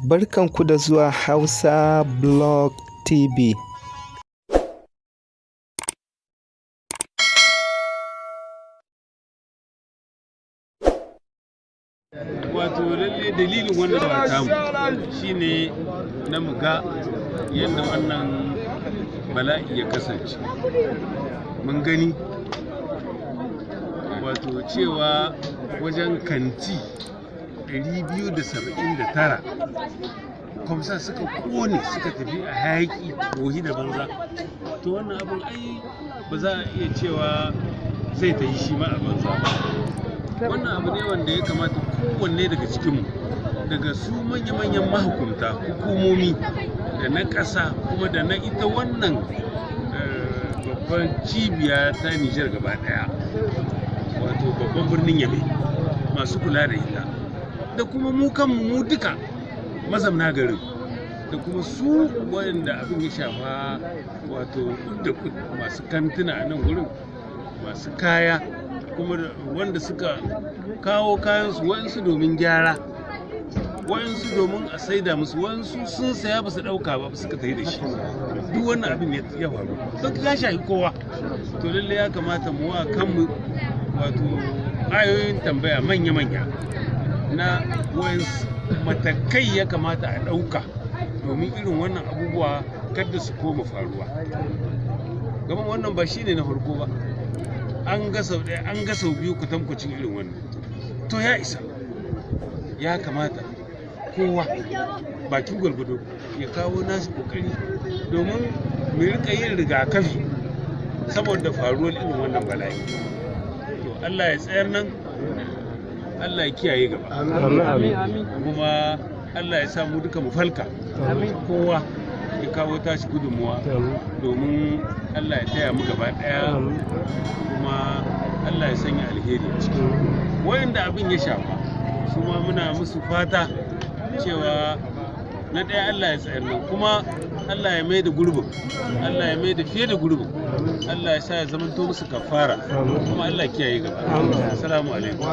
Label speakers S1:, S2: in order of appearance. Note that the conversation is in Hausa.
S1: Barkanku da zuwa Hausa Blog TV.
S2: Wato lalle dalilin wannan ba tamu shine na muga yadda wannan bala'i ya kasance. Mun gani wato cewa wajen kanti 279 kwamsa suka kone suka tafi a hayaki wohi da banza. To wannan abin ai ba za a iya cewa zai ta yi shi ma a banza ba. Wannan abu ne wanda ya kamata kowanne daga cikinmu, daga su manya-manyan mahukunta, hukumomi da na ƙasa kuma da na ita wannan babban cibiya ta Nijar gaba ɗaya, wato babban birnin Yamai, masu kula da ita, da kuma mu kanmu mu duka mazamna garin, da kuma su wanda abin ya shafa, wato masu kantuna a nan gurin, masu kaya, kuma wanda suka kawo kayansu, waɗansu domin gyara, waɗansu domin a saida musu, waɗansu sun saya ba su ɗauka ba suka tafi da shi. Duk wannan abin ya faru, duk ya shafi kowa. To lallai ya kamata mu wa kanmu wato ayoyin tambaya manya-manya na waɗansu matakai ya kamata a ɗauka domin irin wannan abubuwa kada su koma faruwa. Gaban wannan ba shi ne na farko ba. An ga sau ɗaya, an ga sau biyu kutankucin irin wannan. To ya isa, ya kamata kowa bakin gwargwado ya kawo nasu kokari domin mu rika yin rigakafi saboda faruwar irin wannan bala'i. To Allah ya tsayar nan, Allah ya kiyaye gaba. Kuma Allah ya sa mu duka mu falka, kowa ya kawo tashi gudunmuwa domin Allah ya taya mu gaba ɗaya, kuma Allah ya sanya alheri a ciki. Wayanda abin ya shafa su ma muna musu fata cewa na ɗaya Allah ya tsayar nan, kuma Allah ya mai da gurbin, Allah ya mai da fiye da gurbin, Allah ya sa ya zamanto musu kafara, kuma Allah kiyaye gaba. Assalamu alaikum.